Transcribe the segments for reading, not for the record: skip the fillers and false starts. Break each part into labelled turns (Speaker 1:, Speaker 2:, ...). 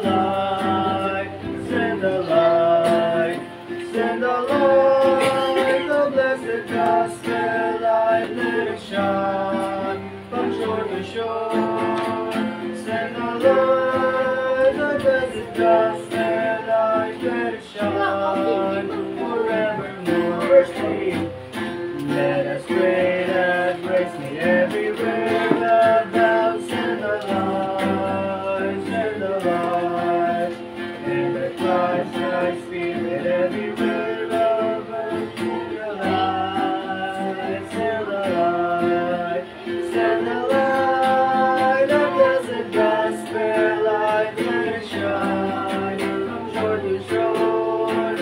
Speaker 1: light, send the light, send the light, the blessed gospel light, let it shine from shore to shore. Send the light, the blessed gospel light, let it shine forevermore. Verse 3. Let us pray that grace may everywhere abound. Send the light, and the Christ, thy Spirit everywhere abound. The light, send the light, the blessed gospel light, let it shine from shore to shore.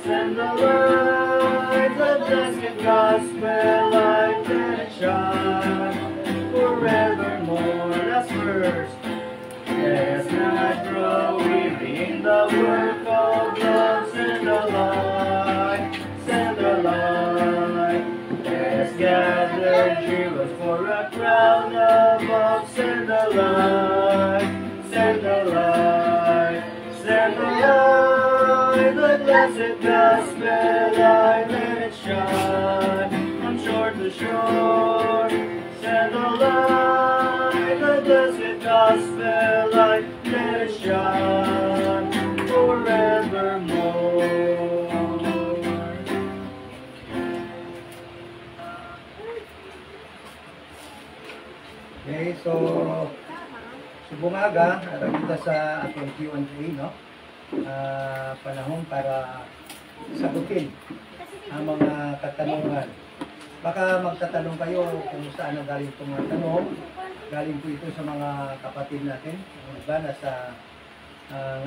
Speaker 1: Send the light, the blessed gospel light, let it shine forevermore. Last verse. Let us not grow weary in the work of love. Send the light, send the light. Let us gather jewels for a crown above. Send the light, send the light, send the light, the blessed gospel light, let it shine from shore to shore. Send the light, the blessed gospel light, let it shine forevermore.
Speaker 2: Okay, so bumaga, kita sa atong Q&A, no? Panahon para sagutin ang mga katanungan. Baka magtatanong kayo kung saan ang galing itong mga tanong. Galing po ito sa mga kapatid natin. Diba?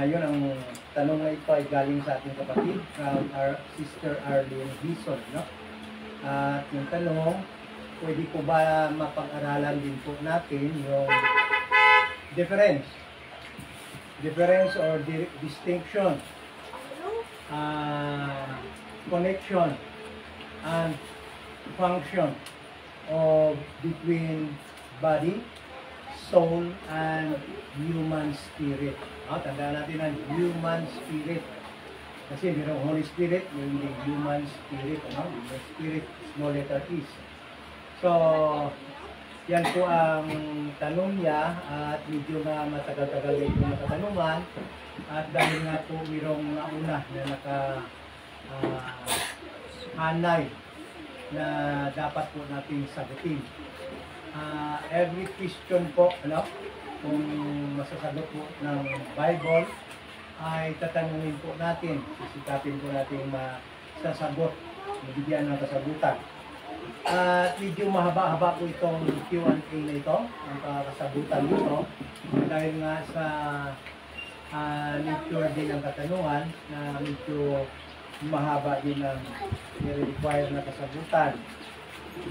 Speaker 2: Ngayon ang tanong na ito ay galing sa ating kapatid, from our sister Arlene Hison. No? At yung tanong, pwede po ba mapag-aralan din po natin yung difference or distinction, connection, and function of between body, soul, and human spirit. Tandaan natin ang human spirit. Kasi mayroong Holy Spirit, mayroong human spirit. Human spirit, small letter is. So, yan po ang tanong niya at medyo na matagal-tagal na itong katanungan. At dahil nga po mayroong nauna na nakahanay na dapat po natin sagutin. Every question po, kung masasagot po ng Bible, ay tatanungin po natin, sisikapin po natin masasagot, mabigyan ng kasagutan. Medyo mahaba-haba po itong Q&A na ito, ang kasagutan nito, dahil nga sa nature din ng katanungan na medyo mahaba din ang i-require na kasagutan.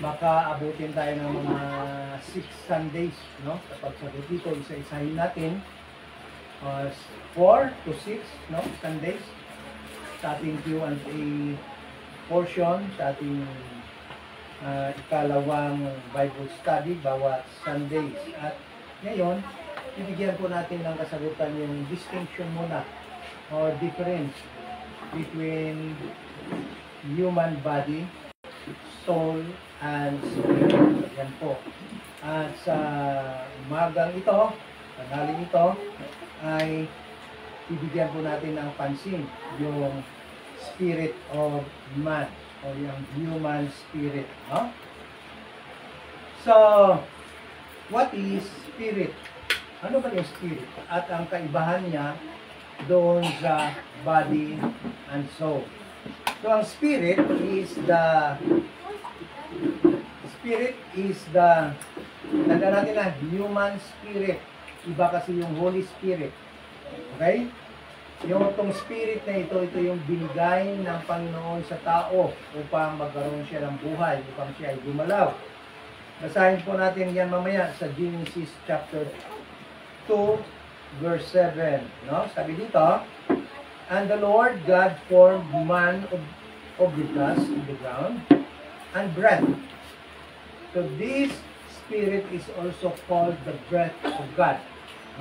Speaker 2: Baka abutin tayo ng mga 6 Sundays, no? Kapag sagot dito, isa-isahin natin 4 to 6, no? Sundays sa ating Q&A portion, sa ating ikalawang Bible study bawat Sundays. At ngayon, ibigyan po natin ng kasagutan yung distinction muna or difference between human body, soul, and spirit. Yan po. At sa umagang ito, tanghaling ito, ay ibigyan po natin ng pansin yung spirit of man o yung human spirit. No? So, what is spirit? Ano ba yung spirit? At ang kaibahan niya doon sa body and soul. So, ang spirit is the tanda natin na human spirit. Iba kasi yung Holy Spirit. Okay? Yung itong spirit na ito yung binigay ng Panginoon sa tao upang magkaroon siya ng buhay, upang siya ay gumalaw. Basahin po natin yan mamaya sa Genesis chapter 2, verse 7. No? Sabi dito, and the Lord God formed man of the dust of the ground and breath. So this spirit is also called the breath of God.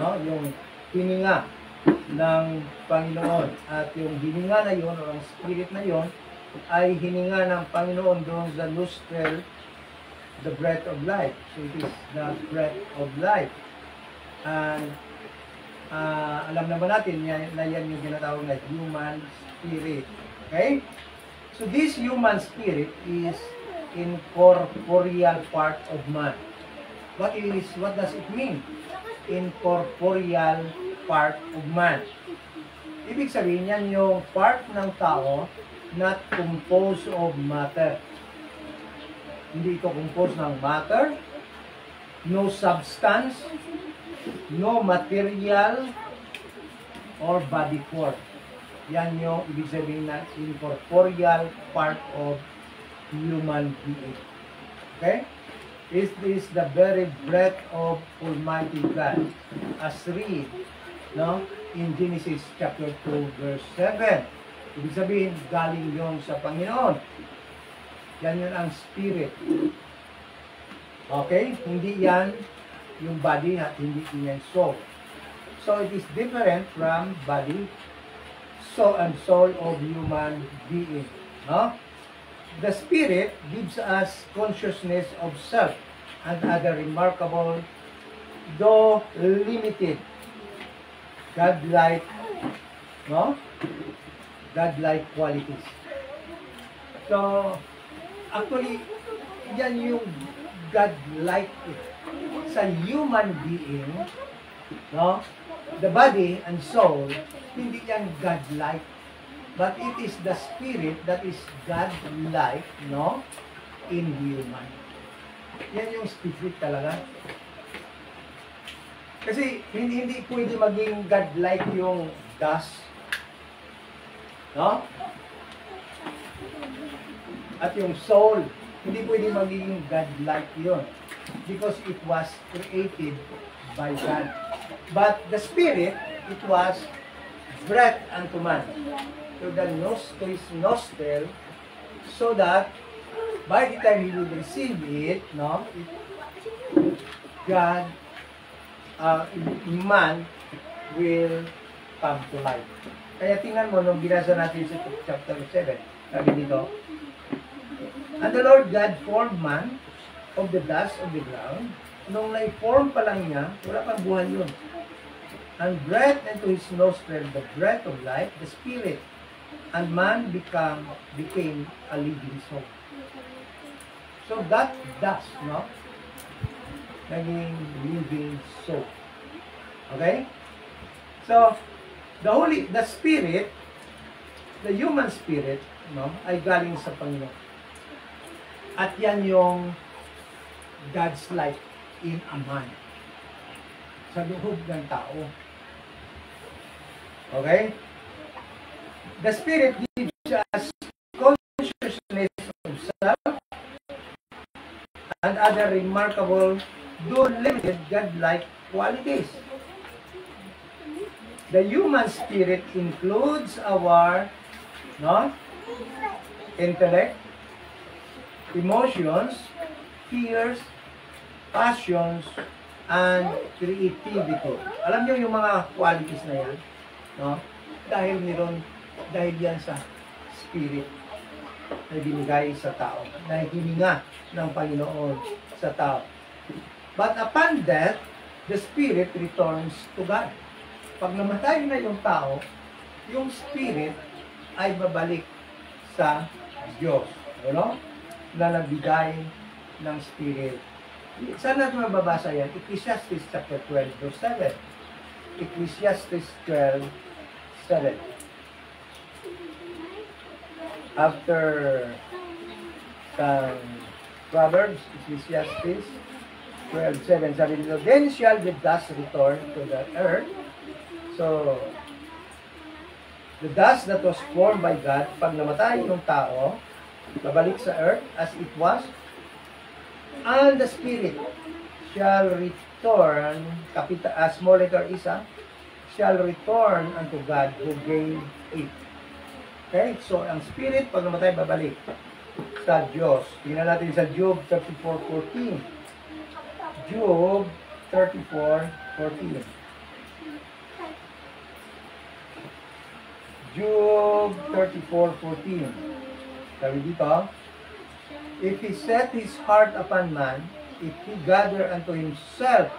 Speaker 2: No? Yung hininga ng Panginoon. At yung hininga na yun, o ang spirit na yun, ay hininga ng Panginoon doon sa nostril, the breath of life. So it is the breath of life. And alam naman natin na yan yung tinatawag na human spirit. Okay? So this human spirit is incorporeal part of man. What does it mean? Incorporeal part of man. Ibig sabihin yan yung part ng tao not composed of matter. Hindi ito composed ng matter, no substance, no material, or body form. Yan yung ibig sabihin na incorporeal part of human being. Okay? This is the very breath of Almighty God. As read, no, in Genesis chapter 2, verse 7. Ibig sabihin, galing yon sa Panginoon. Yan yun ang spirit. Okay? Hindi yan yung body at hindi yan soul. So it is different from body, soul, and soul of human being. No? The spirit gives us consciousness of self and other remarkable, though limited, God-like, no? God-like qualities. So, actually, yan yung God-like sa human being, no? The body and soul, hindi yan God-like, but it is the spirit that is God-like, no? In human. Yan yung spirit talaga. Kasi hindi pwede maging God-like yung dust, no? At yung soul, hindi pwede maging God-like yun. Because it was created by God. But the spirit, it was breath unto man. To the nostril, so that by the time he would receive it, no, God, man will come to life. Kaya tingnan mo, nung binasa natin sa chapter 7, sabi dito, and the Lord God formed man of the dust of the ground. Nung na-form pa lang niya, wala pang buhay yun. And breathed into his nostril the breath of life, the spirit, and man became a living soul. So that dust, no? Naging living soul. Okay? So, the spirit, the human spirit, no, ay galing sa Panginoon. At yan yung God's life in a man. Sa loob ng tao. Okay? The spirit gives us consciousness of self and other remarkable, though limited, God-like qualities. The human spirit includes our, no, intellect, emotions, fears, passions, and creativity. Alam niyo yung mga qualities na yan, no? Dahil yan sa spirit na binigay sa tao, na hininga ng Panginoon sa tao. But upon death, the spirit returns to God. Pag namatay na yung tao, yung spirit ay babalik sa Diyos. Ano? Na nagbigay ng spirit. Saan natin mababasa yan? Ecclesiastes chapter 12, verse 7. Ecclesiastes 12, 7. After Proverbs, Ecclesiastes 12:7, sabi dito, then shall the dust return to the earth. So, the dust that was formed by God, pag namatay yung tao, babalik sa earth as it was, and the spirit shall return, small letter isa, shall return unto God who gave it. Okay? So, ang spirit, pag namatay, babalik sa Diyos. Tingnan natin sa Job 34:14. Job 34:14. Job 34:14. Sabi dito, if he set his heart upon man, if he gather unto himself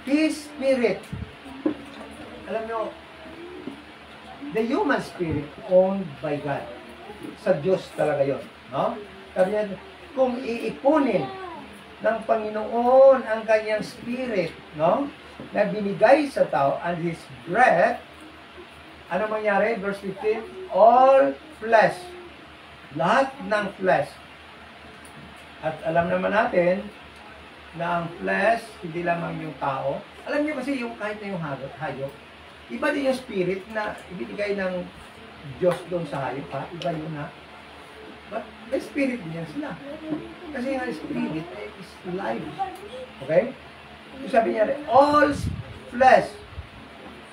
Speaker 2: his spirit. Alam nyo, the human spirit owned by God. Sa Diyos talaga yon, no? Sabi niya, kung iipunin ng Panginoon ang kanyang spirit, no? Na binigay sa tao and his breath, ano mangyari? Verse 15, all flesh, lahat ng flesh. At alam naman natin na ang flesh, hindi lamang yung tao. Alam niyo kasi yung kahit na yung hayop, iba din yung spirit na ibinigay ng Diyos doon sa hayop, ha? Iba yun, ha? But the spirit niya sila. Kasi yung spirit is life. Okay? So sabi niya, all flesh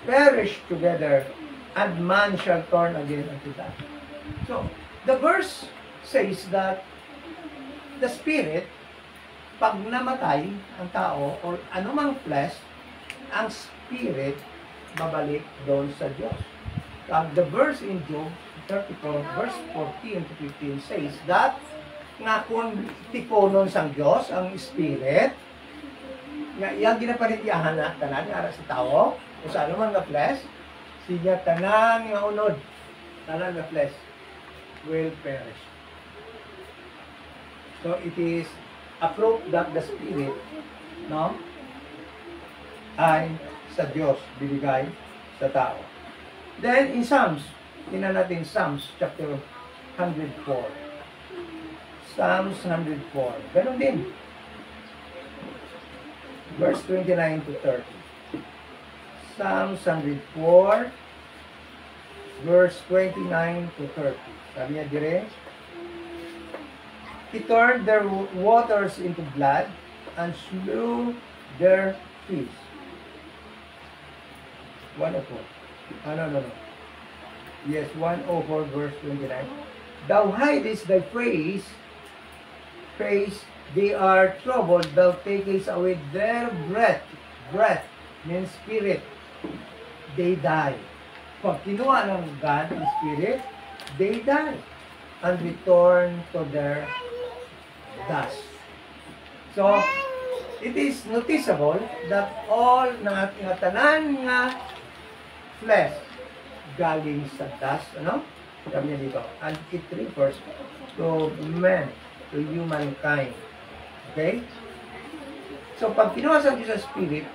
Speaker 2: perish together, and man shall turn again unto that. So, the verse says that the spirit, pag namatay ang tao or anumang flesh, ang spirit babalik doon sa Diyos. The verse in Job 34, verse 14 to 15 says that nga kung tiponon sang Diyos, ang spirit, nga iyang ginapanitiyahan na tanan nga sa tao, o sa anumang nga flesh, siya tanan nga unod, tanan nga flesh will perish. So it is a proof that the spirit, no, ay sa Diyos binigay sa tao. Then in Psalms, tingnan natin Psalms chapter 104. Psalms 104. Ganun din. Verse 29 to 30. Psalms 104, verse 29 to 30. Sabi niya dire, he turned their waters into blood and slew their fish. 104. No. Yes, 104 verse 29. Thou hidest thy face, they are troubled, thou takest away their breath. Breath means spirit. They die. Pag kinuha ng God, the spirit, they die and return to their dust. So, it is noticeable that all ng ating tanan nga flesh galing sa dust, ano? Sabi niya dito. And it refers to man, to humankind. Okay? So, pag kinuha sa Diyos sa spirit,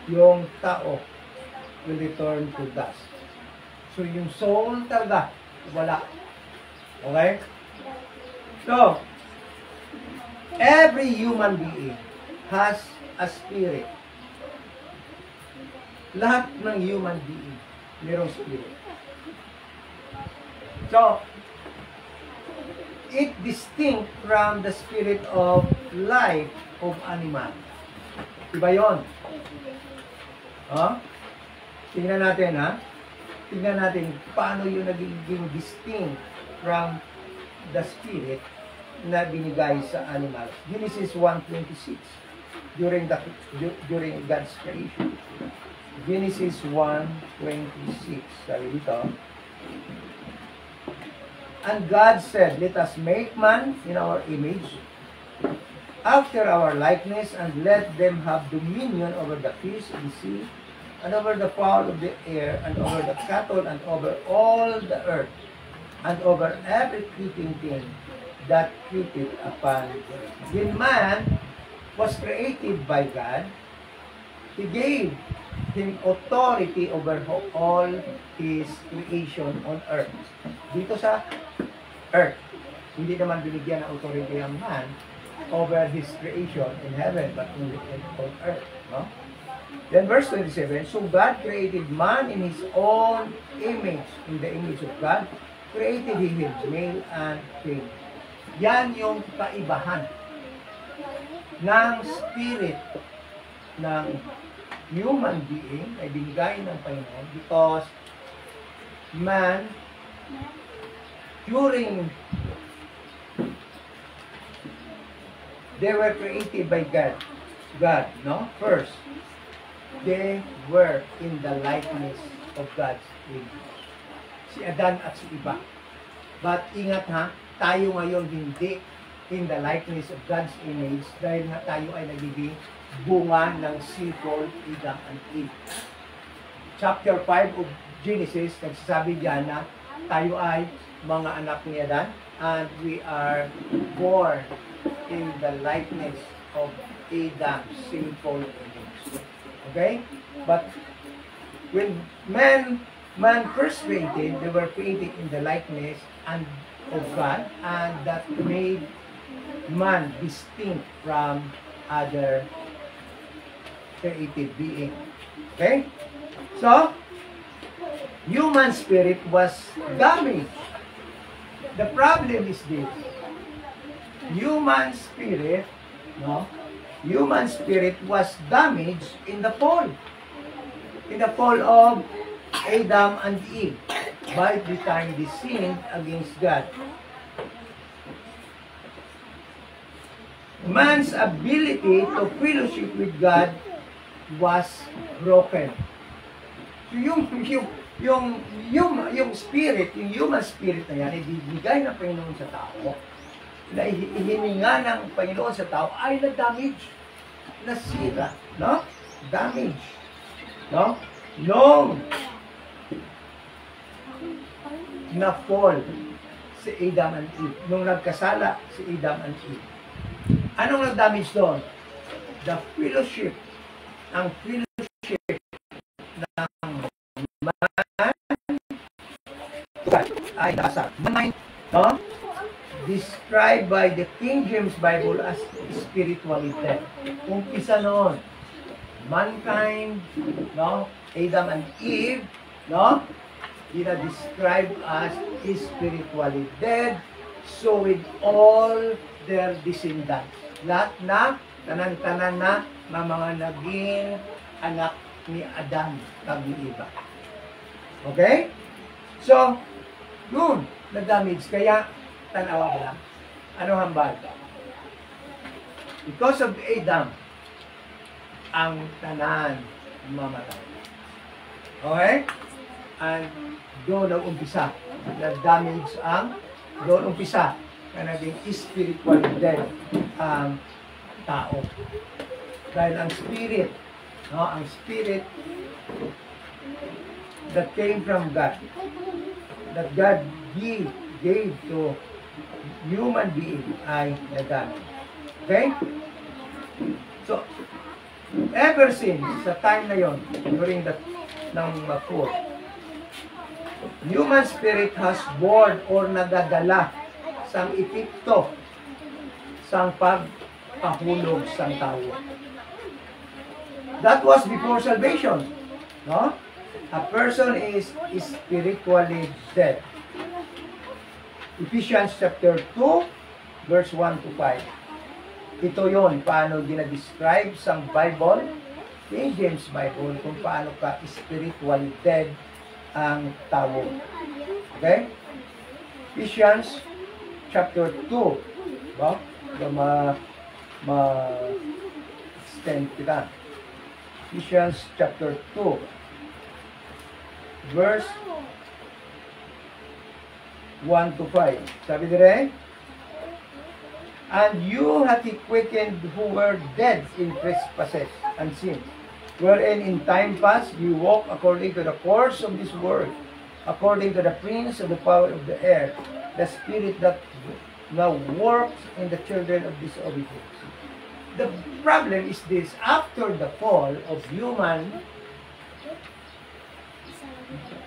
Speaker 2: yung tao will return to dust. So, yung soul talaga, wala. Okay? So, every human being has a spirit. Lahat ng human being mayroong spirit. So, it distinct from the spirit of life of animal. Diba yun? Tingnan natin, ha? Tingnan natin paano yung nagiging distinct from the spirit na binigay sa animals. Genesis 1:26 during God's creation. Genesis 1:26. Sabi dito, and God said, let us make man in our image, after our likeness, and let them have dominion over the fish of the sea, and over the fowl of the air, and over the cattle, and over all the earth, and over every creeping thing that creepeth upon the earth. When man was created by God, He gave him authority over all His creation on earth. Dito sa earth, hindi naman binigyan ng authority ang man over his creation in heaven, but only on earth. No? Then verse 27, so God created man in His own image, in the image of God, created He him, male and female. Yan yung kaibahan ng spirit ng human being ay binigay ng Panginoon because man during they were created by God, no? First, they were in the likeness of God's image. Si Adan at si Eva. But ingat ha, tayo ngayon hindi in the likeness of God's image dahil nga tayo ay nagiging bunga ng sinful Adam and Eve. Chapter 5 of Genesis, nagsasabi diyan na tayo ay mga anak ni Adan and we are born in the likeness of Adam's sinful image. Okay? But when man first created, they were created in the likeness and of God, and that made man distinct from other created being. Okay? So, human spirit was damaged. The problem is this. Human spirit was damaged in the fall. In the fall of Adam and Eve, by the time they sinned against God. Man's ability to fellowship with God was broken. So yung spirit, yung human spirit na yan, ibibigay ng Panginoon sa tao, na ihininga ng Panginoon sa tao, ay na-damage, nasira, no? Damage, no? Nung na-fall si Adam and Eve, nung nagkasala si Adam and Eve, anong nag-damage doon? The fellowship, ang fellowship ng man ay nasa mind, no? Described by the King James Bible as spiritually dead. Umpisa noon, mankind, no? Adam and Eve, no? Described as spiritually dead, so with all their descendants. Lahat na, tanan-tanan na, mga naging anak ni Adam kag ni Eva. Okay? So, yun, na-damage. Kaya, tanawa ba lang? Ano hambal? Because of Adam, ang tanan mamatay. Okay? And doon ang umpisa, na-damage ang, doon umpisa, na naging spiritual dead ang tao. Dahil ang spirit, no, ang spirit that came from God, that God gave to human being ay na-damage. Okay? So, ever since, sa time na yon, during that, ng fall, human spirit has born or nagadala sang epekto sang pagkahulog sang tao. That was before salvation. No? A person is spiritually dead. Ephesians chapter 2, verse 1 to 5. Ito yon paano ginadescribe sang Bible, King James Bible, kung paano ka spiritually dead ang tao. Okay? Ephesians chapter 2. Ba? Ma-extend kita. Ephesians chapter 2. Verse 1 to 5. Sabi dire, and you hath he quickened who were dead in trespasses and sins, wherein in time past you walk according to the course of this world, according to the prince of the power of the air, the spirit that now works in the children of disobedience. The problem is this: after the fall of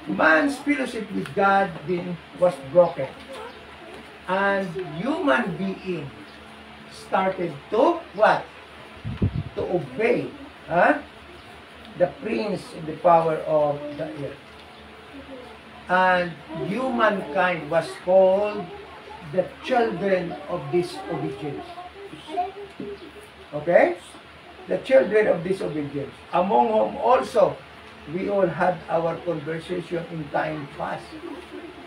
Speaker 2: man's fellowship with God was broken, and human being started to what? To obey the prince of the power of the air. And humankind was called the children of disobedience. Okay? The children of disobedience. Among whom also we all had our conversation in time past.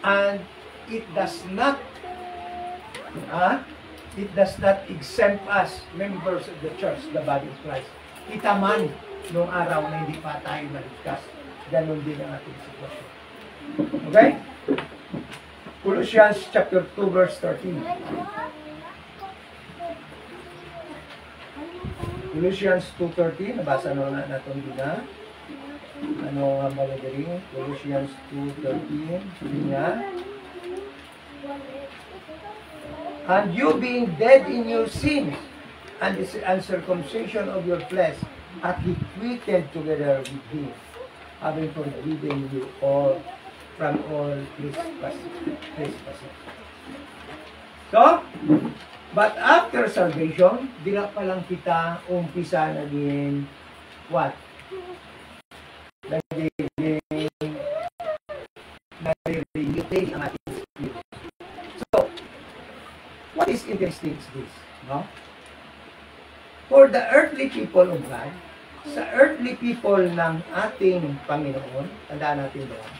Speaker 2: And it does not exempt us, members of the church, the body of Christ. Kita man nung araw na hindi pa tayo naligtas. ganun din ang ating sitwasyon. Okay? Colossians chapter 2 verse 13. Colossians 2:13, nabasa na natin din na. Ano ang malagaling? Colossians 2:13, niya. And you being dead in your sins, and the uncircumcision of your flesh, hath he quickened together with him, having forgiven you all from all trespasses. So, but after salvation, di na palang kita umpisa naging what? Naging ang ating spirit. So, what is interesting is this, no? For the earthly people of God, sa earthly people ng ating Panginoon, tandaan natin doon,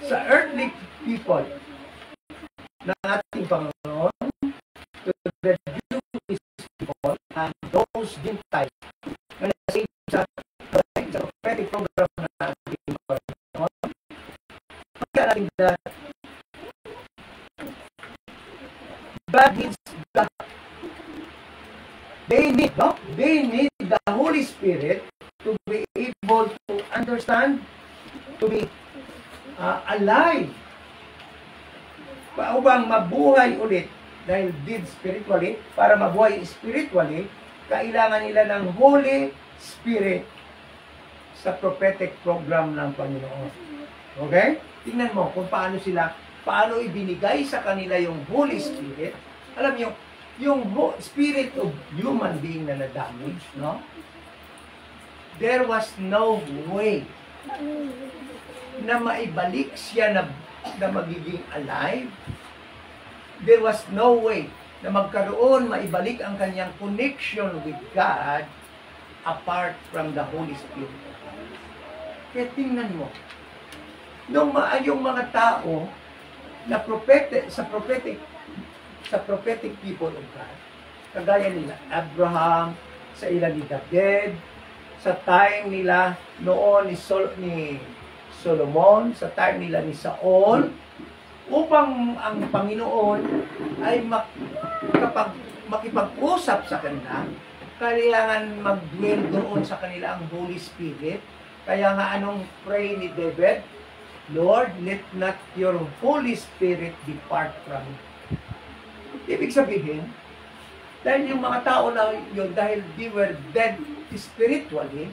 Speaker 2: sa earthly people ng ating Panginoon, to the Jewish people and those Gentiles na nasa sa prophetic program ng ating Panginoon, pagka natin that God needs that they need the Holy Spirit to be able to understand, to be alive, upang mabuhay ulit dahil dead spiritually. Para mabuhay spiritually, kailangan nila ng Holy Spirit sa prophetic program ng Panginoon. Okay? Tingnan mo kung paano ibinigay sa kanila yung Holy Spirit. Alam niyo, yung spirit of human being na na-damage, no? There was no way na maibalik siya na magiging alive. There was no way na maibalik ang kanyang connection with God apart from the Holy Spirit. Kaya tingnan mo, yung mga tao na sa prophetic people of God, kagaya nila Abraham, sa ilan ni David, sa time nila noon ni Solomon, sa time nila ni Saul, upang ang Panginoon ay makipag-usap sa kanila, kailangan mag-dwell doon sa kanila ang Holy Spirit. Kaya nga anong pray ni David? Lord, let not your Holy Spirit depart from me. Ibig sabihin, dahil yung mga tao na yun, dahil they were dead spiritually,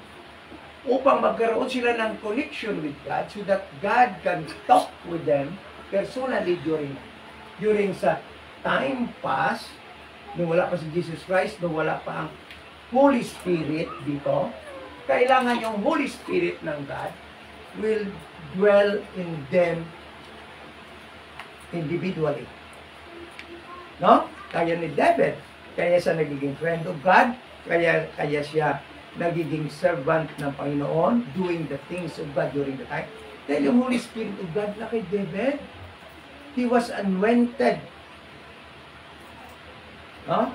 Speaker 2: upang magkaroon sila ng connection with God so that God can talk with them personally during sa time past, nung wala pa si Jesus Christ, nung wala pa ang Holy Spirit dito, kailangan yung Holy Spirit ng God will dwell in them individually. No? Kaya ni David, kaya siya nagiging friend of God, kaya siya nagiging servant ng Panginoon, doing the things of God during the time. Dahil yung Holy Spirit of God na kay David, he was anointed, no?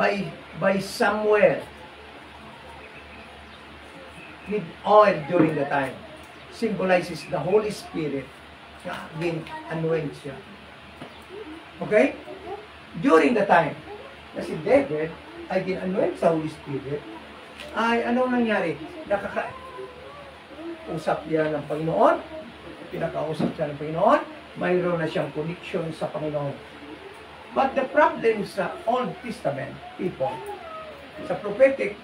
Speaker 2: by Samuel with oil during the time. Symbolizes the Holy Spirit na being anointed siya. Okay? During the time na si David ay gin-anoint sa Holy Spirit, ay anong nangyari? Usap niya ng Panginoon, pinakausap siya ng Panginoon, mayroon na siyang connection sa Panginoon. But the problem sa Old Testament people, sa prophetic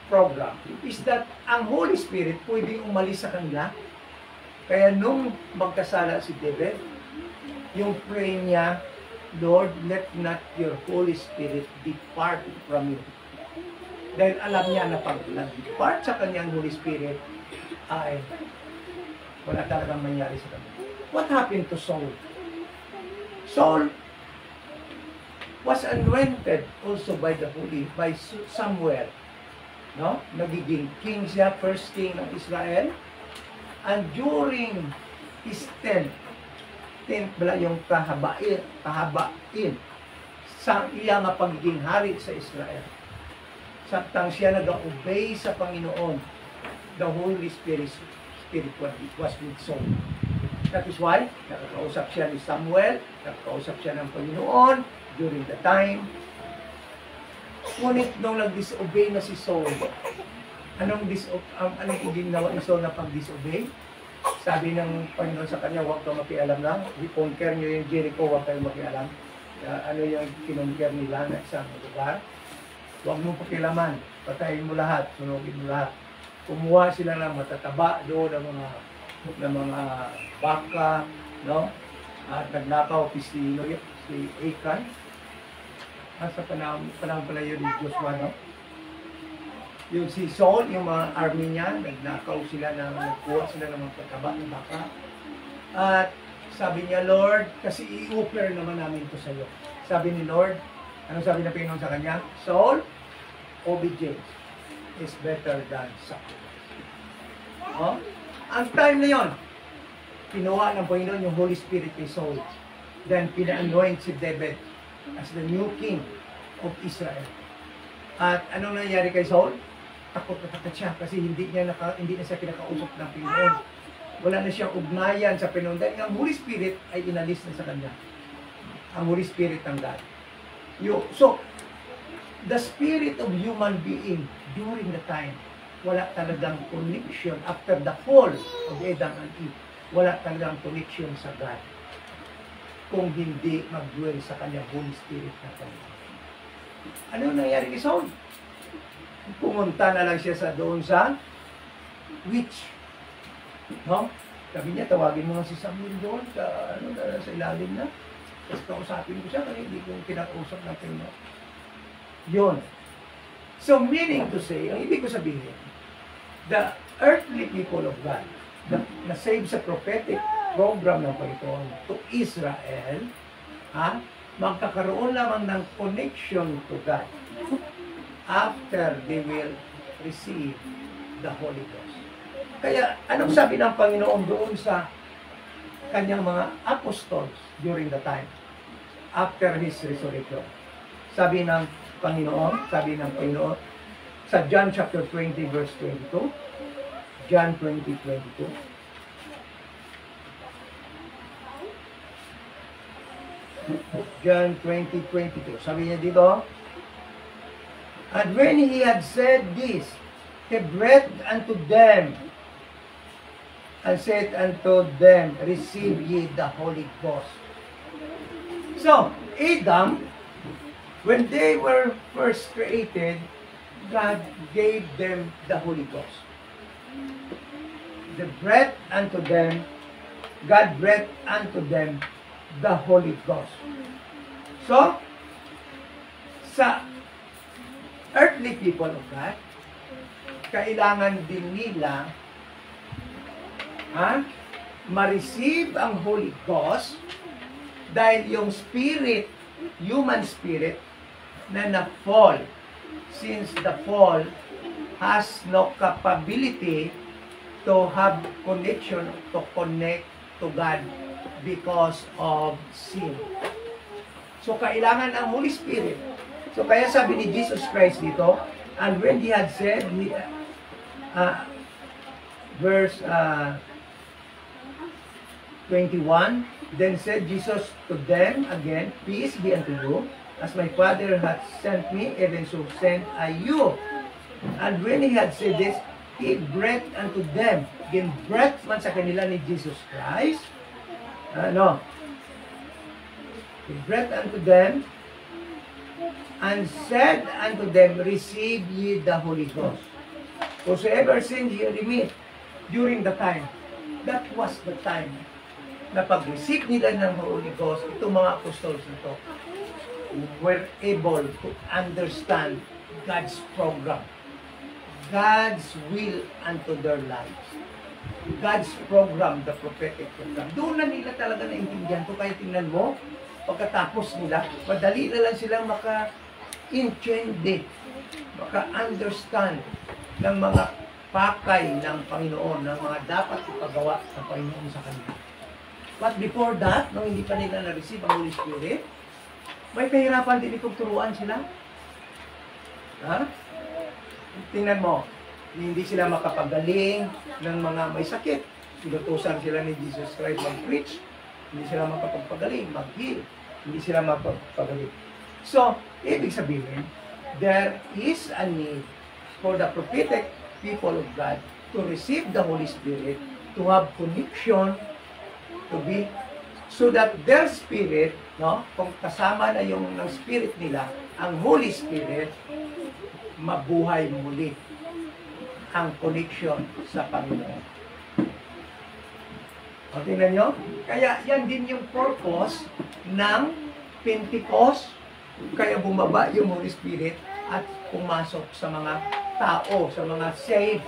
Speaker 2: program, is that ang Holy Spirit pwedeng umalis sa kanila. Kaya nung magkasala si David, yung pray niya, Lord, let not your Holy Spirit depart from you. Dahil alam niya na pag nag-depart sa kanyang Holy Spirit, ay wala talagang mangyari sa kanya. What happened to Saul? Saul was anointed also by Samuel. No? Nagiging king siya, first king ng Israel. And during his tenth yung kahabain sa iyang pagiging hari sa Israel. Samtang siya nag-obey sa Panginoon the Holy Spirit was with Saul. That is why, nakakausap siya ni Samuel, nakakausap siya ng Panginoon during the time. Ngunit nung nag-disobey na si Saul, anong ginawa ni Saul na pag-disobey? Sabi ng Panginoon sa kanya, huwag kang makialam lang. I-conquer niyo yung Jericho, huwag kayong makialam. Ano yung kinonquer nila na isang lugar? Huwag mong pakialaman. Patayin mo lahat, sunugin mo lahat. Kumuha sila ng matataba doon ng mga baka, no? At nagnakaw si Achan. Sa panahon pala yun ni Joshua, no? Yung si Saul, yung mga army niya, nagnakaw sila nagkuha sila ng mga pataba ng baka. At sabi niya, Lord, kasi i-offer naman namin ito sa iyo. Sabi ni Lord, anong sabi ng Panginoon sa kanya? Saul, obedience is better than sacrifice. Oh? Ang time na yon, kinuha ng Panginoon yung Holy Spirit kay Saul. Then, pina-anoint si David as the new king of Israel. At anong nangyari kay Saul? Takot na takot siya kasi hindi na siya kinakausap ng Panginoon. Wala na siyang ugnayan sa Panginoon dahil ang Holy Spirit ay inalis na sa kanya. Ang Holy Spirit ng God. So, the spirit of human being during the time, wala talagang connection after the fall of Adam and Eve. Wala talagang connection sa God kung hindi mag-dwell sa kanyang Holy Spirit na Panginoon. Ano nangyari kay Saul? Pumunta na lang siya doon sa witch. No? Sabi niya, tawagin mo nga si Samuel doon sa ilalim na. Tapos kausapin ko siya kasi hindi ko kinakausap ng Panginoon. Yun. So, meaning to say, ang ibig ko sabihin, the earthly people of God, na save sa prophetic program ng Panginoon to Israel, magkakaroon lamang ng connection to God after they will receive the Holy Ghost. Kaya, anong sabi ng Panginoon doon sa kanyang mga apostles during the time after His resurrection? Sabi ng Panginoon, sa John chapter 20 verse 22, John 20:22. John 20:22. Sabi niya dito, and when he had said this, he breathed unto them and said unto them, receive ye the Holy Ghost. So, Adam, when they were first created, God gave them the Holy Ghost. The breath unto them, God breathed unto them the Holy Ghost. So, sa earthly people of God, kailangan din nila ma-receive ang Holy Ghost dahil yung spirit, human spirit, na na-fall, since the fall has no capability to have connection, to connect to God because of sin. So, kailangan ang Holy Spirit. So, kaya sabi ni Jesus Christ dito, and when He had said, verse 21, then said Jesus to them again, peace be unto you, as my Father hath sent me, even so send I you. And when He had said this, He breathed unto them. Gin-breath man sa kanila ni Jesus Christ. He breathed unto them and said unto them, receive ye the Holy Ghost. Whosoever sinned, he remit. During the time, that was the time na pag-receive nila ng Holy Ghost, itong mga apostles nito were able to understand God's program, God's will unto their lives, God's program, the prophetic program. Doon na nila talaga naintindihan ito. Kaya tingnan mo, pagkatapos nila, madali na lang silang maka-intende, maka-understand ng mga pakay ng Panginoon, ng mga dapat ipagawa ng Panginoon sa kanila. But before that, nung hindi pa nila na-receive ang Holy Spirit, may kahirapan din itong turuan sila. Tingnan mo, Hindi sila makapagaling ng mga may sakit. Inutusan sila ni Jesus Christ mag-preach. Hindi sila makapagpagaling, mag-heal. Hindi sila makapagaling. So, ibig sabihin, there is a need for the prophetic people of God to receive the Holy Spirit, to have connection, to be, so that their spirit, no, kung kasama na yung ng spirit nila, ang Holy Spirit, mabuhay muli ang connection sa Panginoon. O, tingnan nyo? Kaya yan din yung purpose ng Pentecost, kaya bumaba yung Holy Spirit at pumasok sa mga tao, sa mga saved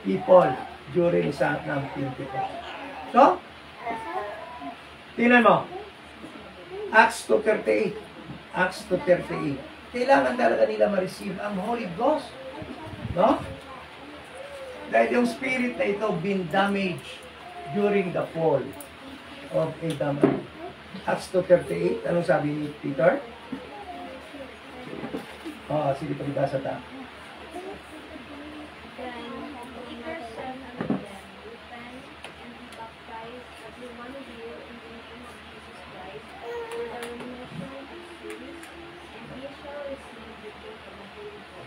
Speaker 2: people during sa ng Pentecost. So, tingnan mo. Acts 2:38. Acts 2:38. Kailangan talaga nila ma-receive ang Holy Ghost. No? Dahil yung spirit na ito been damaged during the fall of Adam. Acts 2:38. Anong sabi ni Peter? Sige, pagibasa ta.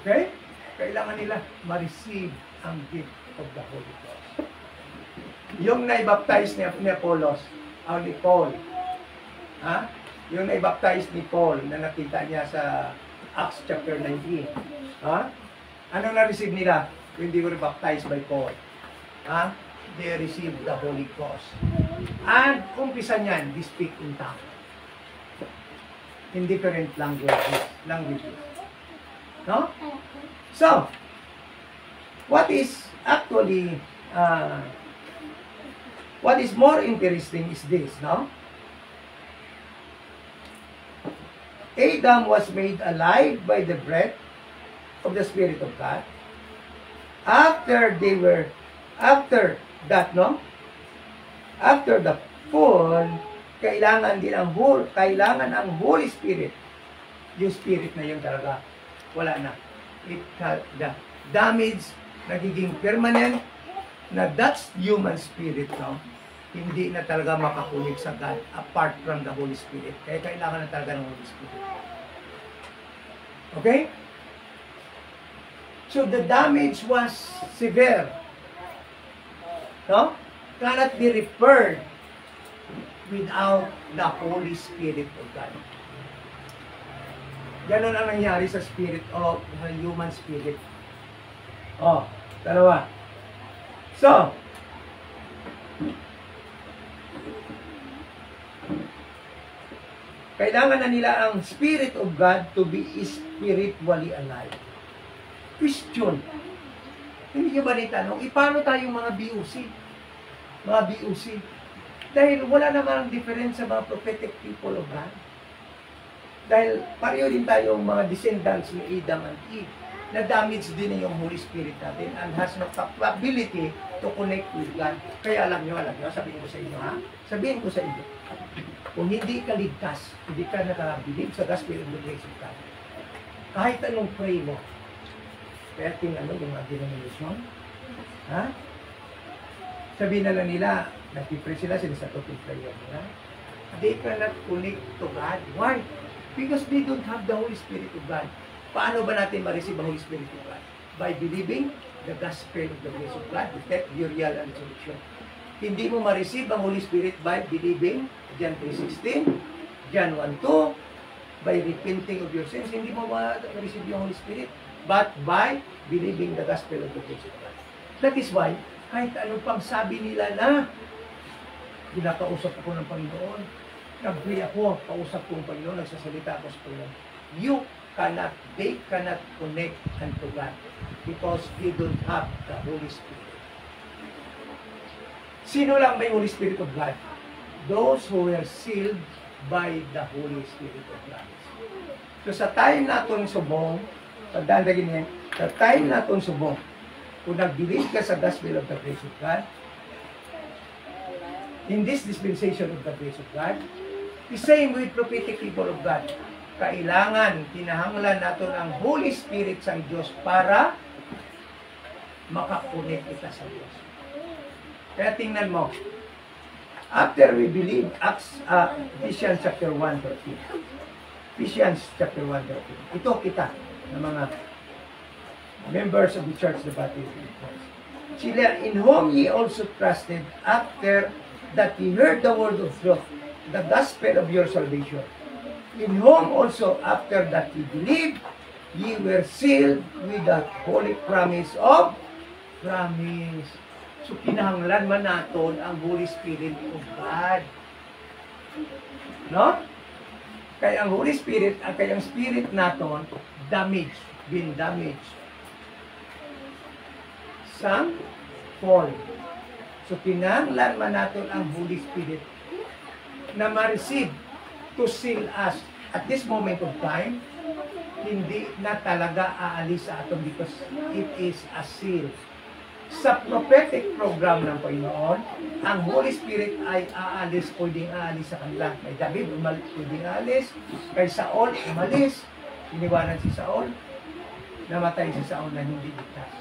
Speaker 2: Okay? Kailangan nila ma-receive ang gift of the Holy Ghost. Yung naibaptize ni Apollos, ni Paul, yung naibaptize ni Paul na nakita niya sa Acts chapter 19, ano na-receive nila when they were baptized by Paul? They received the Holy Ghost. And umpisa niyan, they speak in tongues. In different languages. No? So, what is actually, what is more interesting is this, no? Adam was made alive by the breath of the Spirit of God. After that, no? After the fall, kailangan ang Holy Spirit. Yung Spirit na yun talaga, wala na. The damage, nagiging permanent, na that's human spirit, no? Hindi na talaga makakunik sa God apart from the Holy Spirit. Kaya kailangan na talaga ng Holy Spirit. Okay? So the damage was severe. No? Cannot be repaired without the Holy Spirit of God. Ganon ang nangyari sa spirit of the human spirit. Dalawa. So, kailangan na nila ang Spirit of God to be spiritually alive. Question. Hindi nyo ba nitanong, paano tayong mga BOC? Mga BOC. Dahil wala naman ang difference sa mga prophetic people of God. Dahil pareho din tayong mga descendants ni Adam and Eve, na damage din yung Holy Spirit natin and has no capability to connect with God. Kaya alam nyo, sabihin ko sa inyo, sabihin ko sa inyo, kung hindi ka ligtas, hindi ka nakabilib sa gospel of the grace of God, kahit anong pray mo, kaya yung mga denomination, sabihin na lang nila, nag-pray sila sa topic prayer nila, they cannot connect to God. Why? Because they don't have the Holy Spirit of God. Paano ba natin ma-receive ang Holy Spirit of God? By believing the gospel of the grace of God, the death, burial, and resurrection. Hindi mo ma-receive ang Holy Spirit by believing John 3:16, John 1:2, by repenting of your sins. Hindi mo ma-receive yung Holy Spirit, but by believing the gospel of the grace of God. That is why, kahit anong pang sabi nila na pinakausap ako ng Panginoon, nag-pray ako, kausap ko ng Panginoon, nagsasalita ako sa Panginoon. They cannot connect unto God because they don't have the Holy Spirit. Sino lang may Holy Spirit of God? Those who were sealed by the Holy Spirit of God. So sa time natin subong, pagdandagin niya, sa time natin subong, kung nag-believe ka sa gospel of the grace of God, in this dispensation of the grace of God, the same with prophetic people of God, kailangan, kinahanglan natin ang Holy Spirit sa Diyos para makakunik kita sa Diyos. Kaya tingnan mo, after we believe, Ephesians chapter 1:13. Ephesians chapter 1:13. Ito kita, ng mga members of the church, the body of Christ. Sila, in whom ye also trusted, after that ye heard the word of truth, the gospel of your salvation. In whom also, after that ye believed, ye were sealed with the holy promise of promise. So, kinahanglan man naton ang Holy Spirit of God. No? Kaya ang Holy Spirit, kaya ang Spirit naton, been damaged. Some fall. So, kinahanglan man naton ang Holy Spirit na ma-receive to seal us at this moment of time, hindi na talaga aalis sa atin because it is a seal. Sa prophetic program ng Panginoon, ang Holy Spirit ay pwedeng aalis sa kanila. Kay David, pwedeng aalis. Kay Saul, umalis. Iniwanan si Saul. Namatay si Saul na hindi ligtas.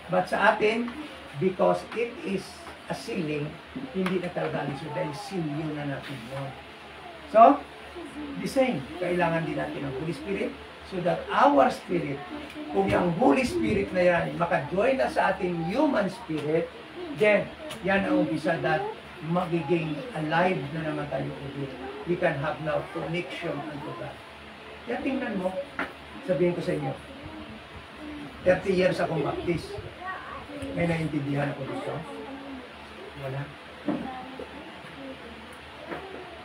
Speaker 2: But sa atin, because it is a sealing, hindi na talaga alis. Dahil seal yun na natin yun. So, the same. Kailangan din natin ang Holy Spirit so that our spirit, kung yung Holy Spirit na yan, maka-join na sa ating human spirit, then, yan ang umpisa that magiging alive na naman tayo ulit. We can have now connection unto God. Kaya tingnan mo, sabihin ko sa inyo, 30 years akong baptist. May naintindihan ako dito? Wala.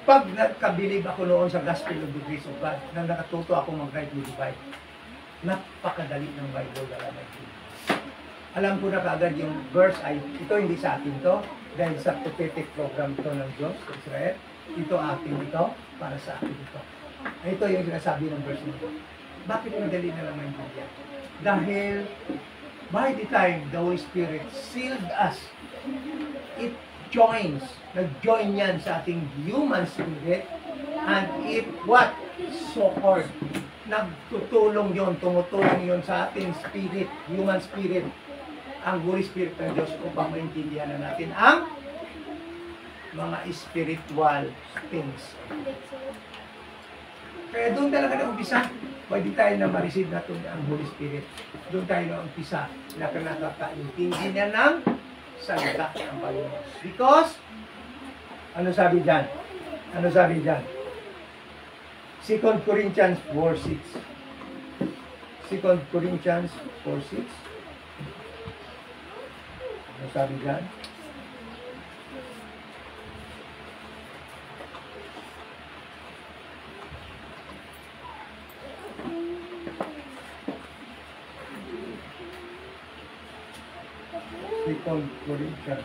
Speaker 2: Pag nagkabilib ako noon sa Gospel of the Grace of God, nang nakatuto ako mag-write with the Bible, napakadali ng Bible na alam. Alam ko na kaagad yung verse ay, ito hindi sa akin to, dahil sa prophetic program to ng Diyos, Israel, ito akin ito, para sa akin ito. Ito yung sinasabi ng verse nito. Bakit madali na lang maintindihan? Dahil, by the time the Holy Spirit sealed us, it nag-join yan sa ating human spirit, and it, what? Succored. Nagtutulong yon, tumutulong yon sa ating spirit, human spirit, ang Holy Spirit ng Diyos upang maintindihan na natin ang mga spiritual things. Kaya doon talaga na umpisa, pwede tayo na ma-receive na ito ang Holy Spirit. Doon tayo na umpisa na nakakaintindi niya ng salita ng Panginoon. Because, ano sabi dyan? Ano sabi dyan? 2 Corinthians 4:6. 2 Corinthians 4:6. Ano sabi dyan? Second Corinthians 4:6.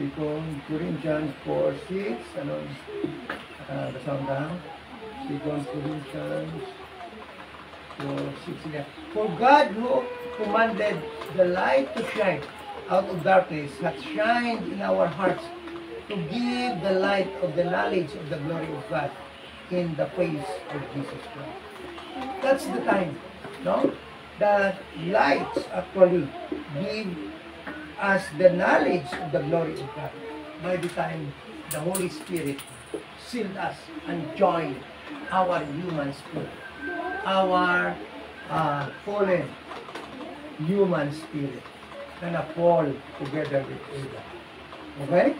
Speaker 2: Second Corinthians 4:6. Ano? Basahin ka. Second Corinthians 4:6. For God who commanded the light to shine out of darkness hath shined in our hearts to give the light of the knowledge of the glory of God in the face of Jesus Christ. That's the time, no? The lights actually give us the knowledge of the glory of God. By the time the Holy Spirit sealed us and joined our human spirit, our fallen human spirit, na fall together with Adam. Okay?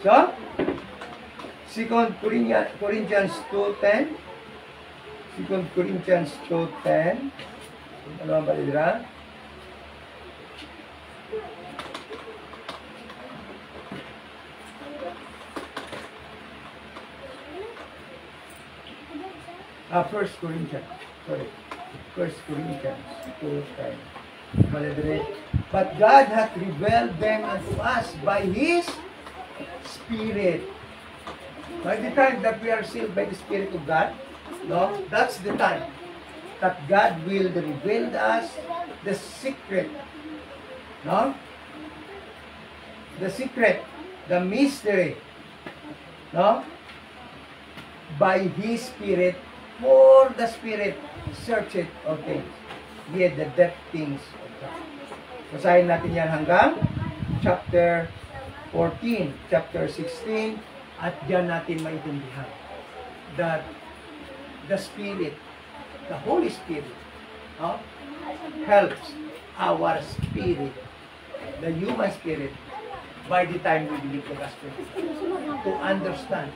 Speaker 2: So, 2 Corinthians 2:10. 2 Corinthians 2:10. Ano ang balira? First Corinthians. Sorry. 1 Corinthians 2:10. Balira. But God hath revealed them unto us by His Spirit. By the time that we are sealed by the Spirit of God, no, that's the time that God will reveal to us the secret, no, the secret the mystery, no? By His Spirit, for the Spirit searcheth all things, yea, the depth things of God. Basahin natin yan hanggang chapter 14, chapter 16, at diyan natin maintindihan that the Spirit, the Holy Spirit, no, helps our spirit, the human spirit, by the time we believe the gospel, to understand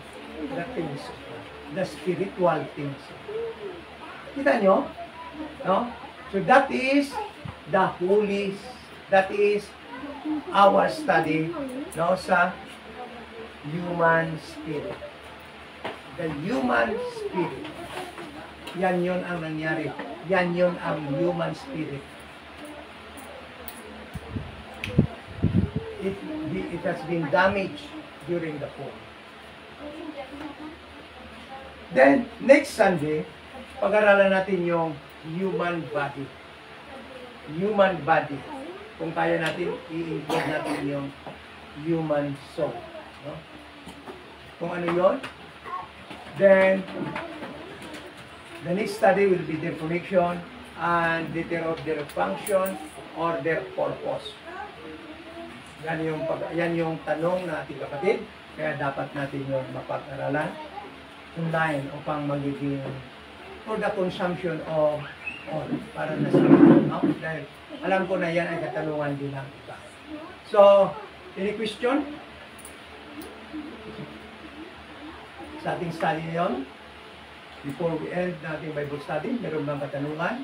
Speaker 2: the things of God, the spiritual things. Kita nyo? No? So that is the Holy, that is our study, no, sa human spirit. The human spirit. Yan yun ang nangyari. Yan yun ang human spirit. It has been damaged during the fall. Then, next Sunday, pag-aralan natin yung human body. Human body. Kung kaya natin, i-include natin yung human soul. No? Kung ano yun, then, the next study will be their connection and their function or their purpose. Yan yung tanong na ating kapatid, kaya dapat natin yung mapag-aralan online upang magiging for the consumption of all, para na sa no? Dahil alam ko na yan ay katanungan din ng iba. So, any question? Sa ating study ngayon, before we end nating Bible study, meron bang katanungan?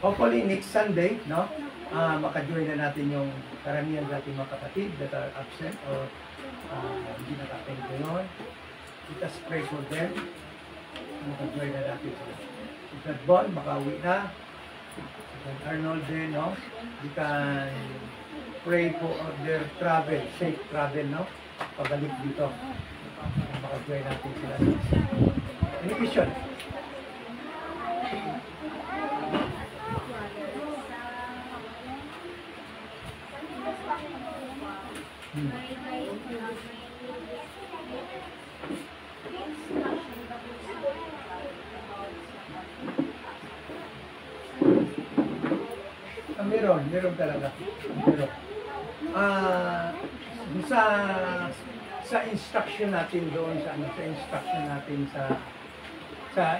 Speaker 2: Hopefully next Sunday, no, maka-join na natin yung karamihan sa ating mga kapatid that are absent or hindi naka-attend ngayon. Let us pray for them. Maka-join na natin sila. Si Brad Bon, maka-uwi na. Si Brad Arnold din, no? We can pray for their travel, safe travel, no? Pabalik dito. Maka-join natin sila. Any question? Meron talaga. Meron. Sa instruction natin doon sa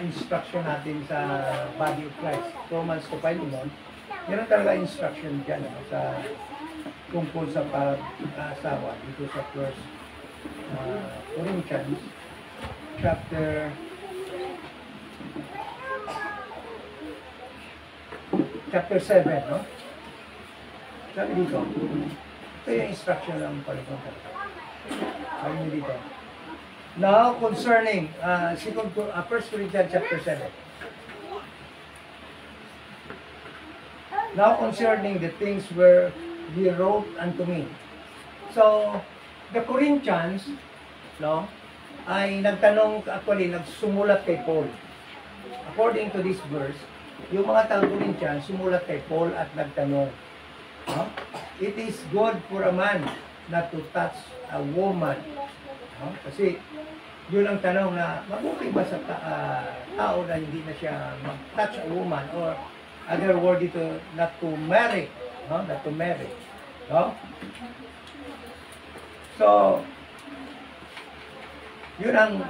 Speaker 2: instruction natin sa body of Christ, Romans to Philemon, meron talaga instruction diyan sa tungkol sa pag-asawa dito sa First Corinthians chapter 7, no? Sabi dito, ito yung instruction ng Panginoon. Sabi niyo dito. Now, concerning, 1 Corinthians chapter 7. Now, concerning the things where he wrote unto me. So, the Corinthians, no, ay nagtanong, actually, nagsumulat kay Paul. According to this verse, yung mga taga-Corinthians, sumulat kay Paul at nagtanong, no? It is good for a man not to touch a woman. No? Kasi, yun ang tanong na, mabuti ba sa tao na hindi na siya mag-touch a woman or other word dito, not to marry. No? Not to marry. No? So, yun ang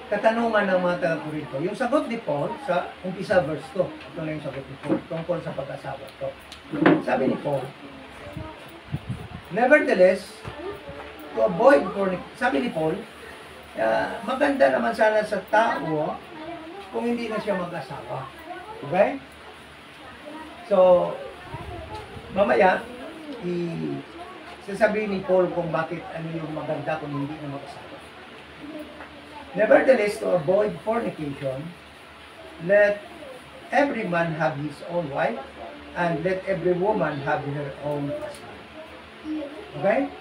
Speaker 2: katanungan ng mga taga-Corinto. Yung sagot ni Paul sa umpisa verse 2. Ito na yung sagot ni Paul tungkol sa pag-asawa to. Sabi ni Paul, nevertheless, to avoid fornication, sabi ni Paul, maganda naman sana sa tao kung hindi na siya mag-asawa. Okay? So, mamaya, sasabihin ni Paul kung bakit ano yung maganda kung hindi na mag-asawa. Nevertheless, to avoid fornication, let every man have his own wife, and let every woman have her own husband. Okay?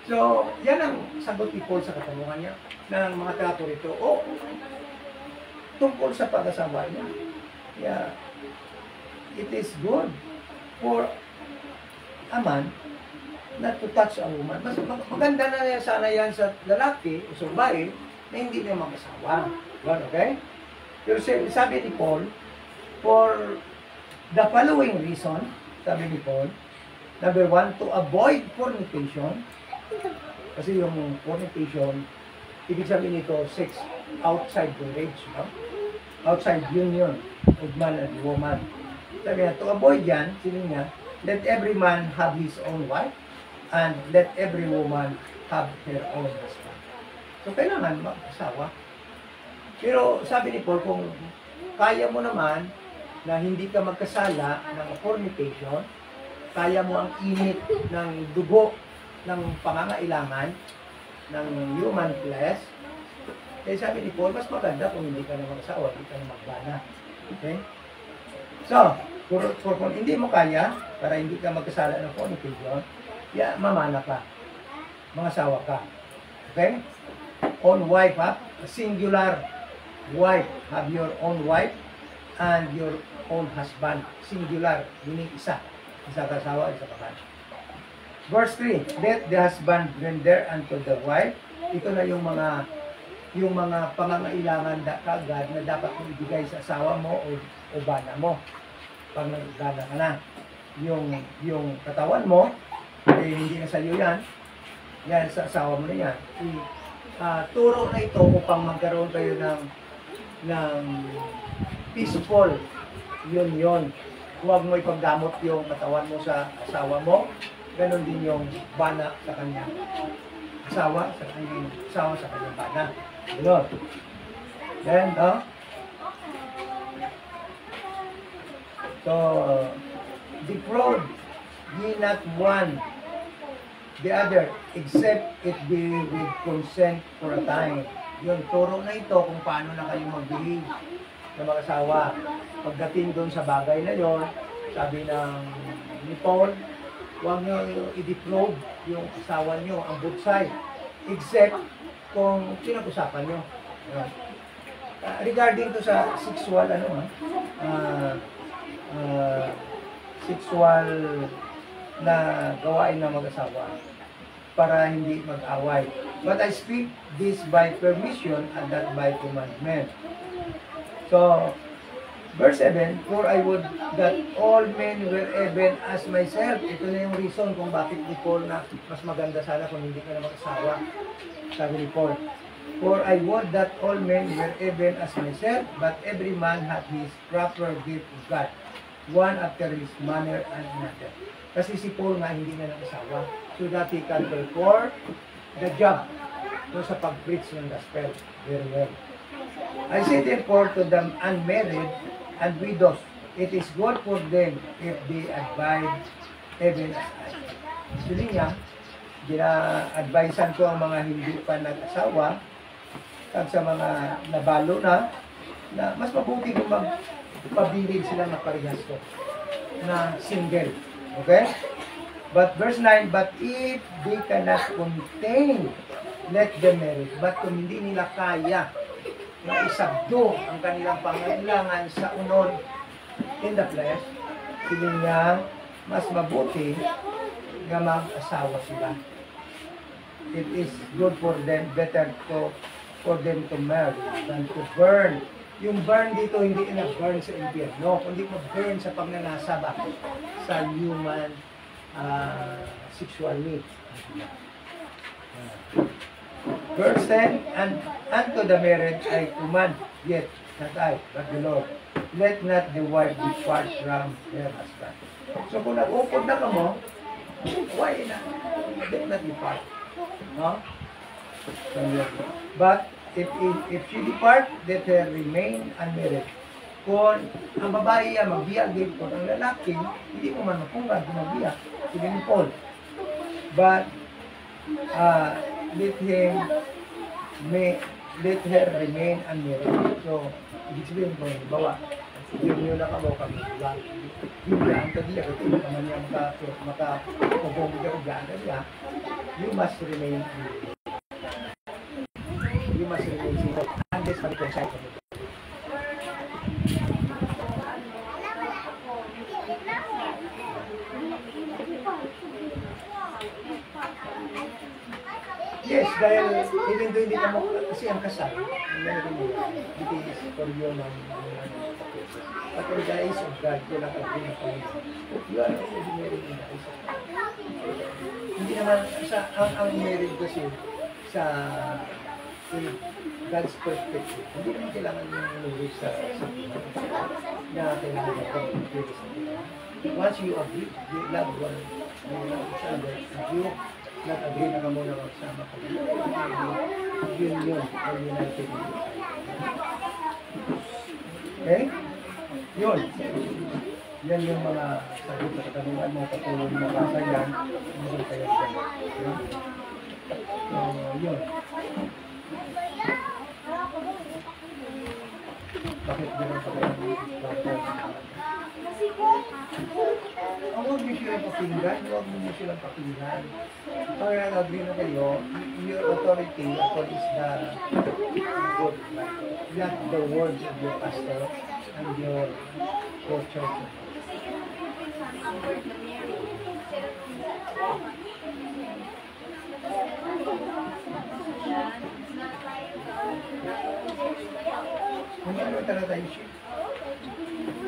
Speaker 2: So, yan ang sagot ni Paul sa katanungan niya ng mga taga-Corinto. Tungkol sa pag-asawa niya. Yeah, it is good for a man not to touch a woman. Mas maganda na yan sana yan sa lalaki o sa babae na hindi niya mag-asawa. Okay? Pero sabi ni Paul, for the following reason, sabi ni Paul, number 1, to avoid fornication. Kasi yung fornication, ibig sabihin nito, sex outside marriage, no? Outside union of man and woman. Sabi niya, to avoid yan, sino niya, let every man have his own wife, and let every woman have her own husband. So, kailangan mag-asawa. Pero sabi ni Paul, kung kaya mo naman na hindi ka magkasala ng fornication, kaya mo ang init ng dugo ng pangangailangan ng human flesh, kaya sabi ni Paul, mas maganda kung hindi ka na mag-asawa, hindi ka na magbana. Okay? So, kung hindi mo kaya, para hindi ka magkasala ng fornication, mamana ka. Mangasawa ka. Okay? Own wife, ha? Singular wife. Have your own wife and your own husband. Singular. Meaning isa. Isa kasawa, isa kaban. Verse 3, let the husband render unto the wife. Ito na yung mga pangangailangan kagad na dapat mo ibigay sa asawa mo o bana mo. Pag nagbana ka na. Yung katawan mo, hindi na sa'yo yan. Yan, sa asawa mo na yan. Turo na ito upang magkaroon kayo ng peaceful union. Huwag mo ipagdamot yung katawan mo sa asawa mo. Ganon din yung bana sa kanya. Asawa sa kanyang bana. Ganon. Then, so, defraud ye not one the other, except it be with consent for a time. Yun, turo na ito kung paano na kayo mag-behave na mag-asawa. Pagdating doon sa bagay na yon, sabi ni Paul, huwag nyo i-defraud yung asawa nyo, ang both side, except kung pinag-usapan nyo. Regarding to sa sexual, sexual na gawain ng mag-asawa para hindi mag-away. But I speak this by permission and not by commandment. So, verse 7, for I would that all men were even as myself. Ito na yung reason kung bakit ni Paul na mas maganda sana kung hindi ka na mag-asawa. Sabi ni Paul, for I would that all men were even as myself, but every man hath his proper gift of God, one after his manner and another. Kasi si Paul nga hindi na nag-asawa, so that he can perform the job sa pag-preach ng gospel very well. I say therefore to them unmarried and widows, it is good for them if they abide even as I. Actually nga, gina-advisean ko ang mga hindi pa nag-asawa at sa mga nabalo na mas mabuti kung magpabilig sila na parehas ko na single. Okay? But verse 9, but if they cannot contain, let them marry. But kung hindi nila kaya na isabdo ang kanilang pangailangan sa unod in the flesh, sila nga mas mabuti na mag-asawa sila. It is good for them, better for them to marry than to burn. Yung burn dito, hindi na-burn sa impyerno, kundi mag-burn sa pagnanasaba sa human sexual need. Verse 10, and unto the married I command, yet not I, but the Lord, let not the wife depart from her husband. So kung nag-upod na ka mo, why na? Let not depart. No? But if she depart, let her remain unmarried. Kung ang babae ay magbiyak din, kung ang lalaki, hindi mo man mapungad kung magbiyak. Sige ni Paul. But let her remain unmarried. So, ibig sabihin ko, bawa, yun na kamo kami. Yung yan, kadiya, ito yung naman niya makapagpagpagpagpagpag niya, you must remain unmarried. You must remain single. Unless mag-consent ka mo. Yes, dahil even though hindi ka mo, kasi ang kasal, meron nila, it is for you ng but for the eyes of God, yun ang agree na kayo. You are already married in the eyes of God. Hindi naman, ang married kasi sa in God's perspective, hindi naman kailangan yung nulog sa na kailangan na pag-agree sa once you agree, you love one, you love each other, if you not agree na ka muna magsama ka, yun, or united in you. Okay? Yun. Yan yung mga sagot na katanungan mo, katulong mo basa yan, hindi kayo dyan. So, yun. Bakit gano'n pa kayo? Huwag niyo silang pakinggan, huwag niyo silang pakinggan. Kaya nag-agree na kayo, your authority, is the word, not the words of your pastor and your church. Hindi naman talaga tayo sheep.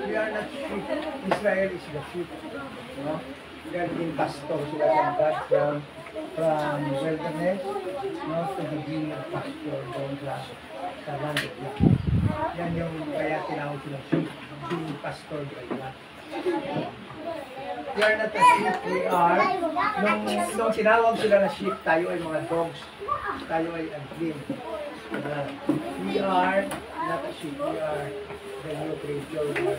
Speaker 2: We are not sheep. Israel is the sheep. No? God being pastor sila sa God from wilderness, no, to the being of pastor doon sa land of God. Yan yung kaya tinawag sila sheep, being pastor by God. We are not a sheep, we are, nung tinawag sila na sheep, tayo ay mga dogs, tayo ay unclean. We are not a sheep, we are the new creature.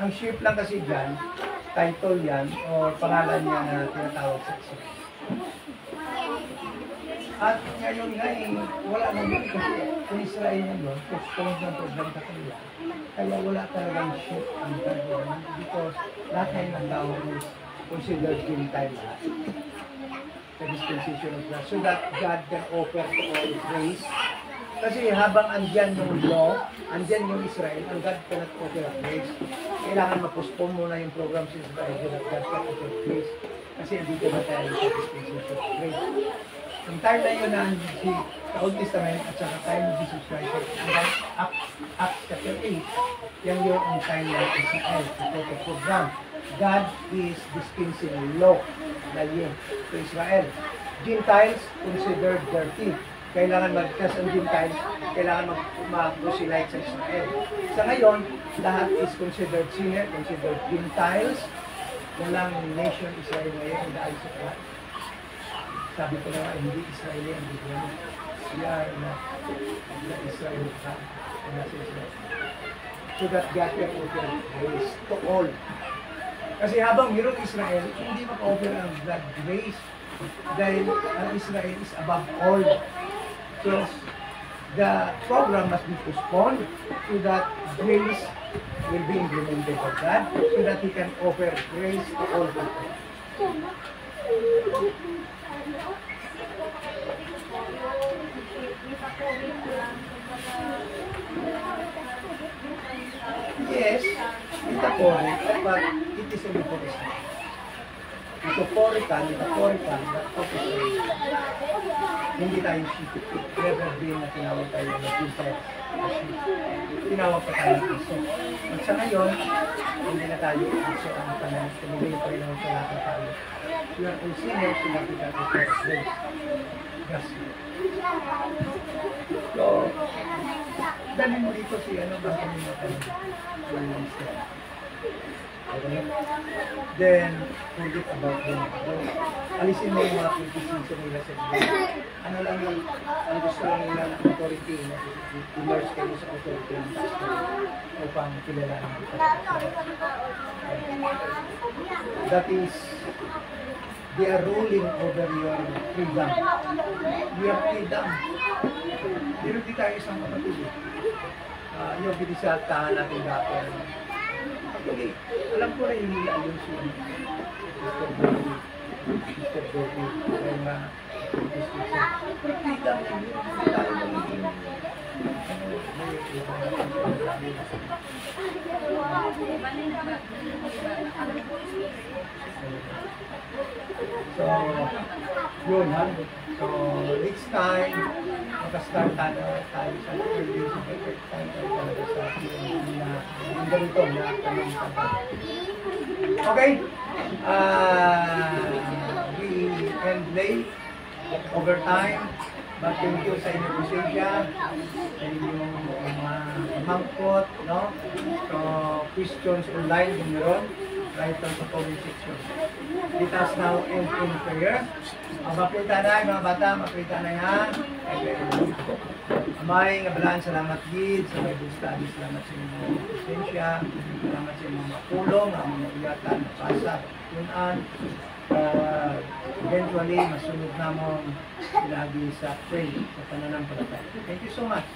Speaker 2: Ang sheep lang kasi dyan, title yan, o pangalan niya na tinatawag sa Israel. At ngayon nga wala na yun kasi sa Israel yun, postponed ng program sa kanila. Kaya wala talagang sheep ang gagawin because lahat ngayon ng tao is considered Gentile lahat. The dispensation of God. So that God can offer to all grace. Kasi habang andyan yung law, andyan yung Israel, ang God cannot offer grace. Kailangan ma-postpone muna yung program sa Israel so that God can offer grace. Kasi andito na tayo sa dispensation of grace. Ang time na yun na sa Old Testament at saka time ni Jesus Christ, hanggang Acts chapter 8, yan yung ang time ng Israel, sa program. God is dispensing law na yun to Israel. Gentiles considered dirty. Kailangan mag-test ang Gentiles, kailangan mag-proselyte sa Israel. Sa ngayon, lahat is considered sinner, considered Gentiles. Walang nation Israel ngayon in the eyes of God. Sabi ko na hindi Israeli ang bigyan. We are not the Israel of God. So that God can offer grace to all. Kasi habang mayroong Israel, hindi maka-offer ang God grace dahil ang Israel is above all. So, the program must be postponed so that grace will be implemented by God so that He can offer grace to all people. Yes, metaphoric, but it is a metaphoric. Metaphorical, that officer, hindi tayo sheep. Never been na tinawag tayo na Gentiles. Tinawag pa tayo ng iso. At sa ngayon, hindi na tayo iso ang tanong. Tumigay pa rin ang salata tayo. We are all sinners, sinabi natin for grace. Gospel. So, dali mo dito si ano ba kami na tayo. Then, forget about them. Alisin mo yung mga criticism nila sa Diyos. Ano lang yung, ang gusto lang nila ng authority, immerse kayo sa authority ng pastor upang kilalaan ang that is, they are ruling over your freedom. We have freedom. Pero di tayo isang kapatid. Yung binisaltahan natin dati. Actually, alam ko na yung nila si Sister Bobby. Kaya nga, freedom na yun. Hindi tayo magiging So, yun ha. So, next time, makastart tayo sa early, sa perfect time tayo talaga sa yung ganito na tanong tapat. Okay? We end late, overtime, but thank you sa inyong presensya, sa inyong mga mangkot, no? So, questions online kung meron, right on sa comment section. Let us now end in prayer. Mapakita na mga bata, mapakita na yan. Amay, nga balaan, salamat gid sa Bible study, salamat sa inyong presensya, salamat sa inyong makulong, ang mga iyatan, mapasa, tunan. Eventually, masunod na mo lagi sa pray, sa pananampalataya. Thank you so much.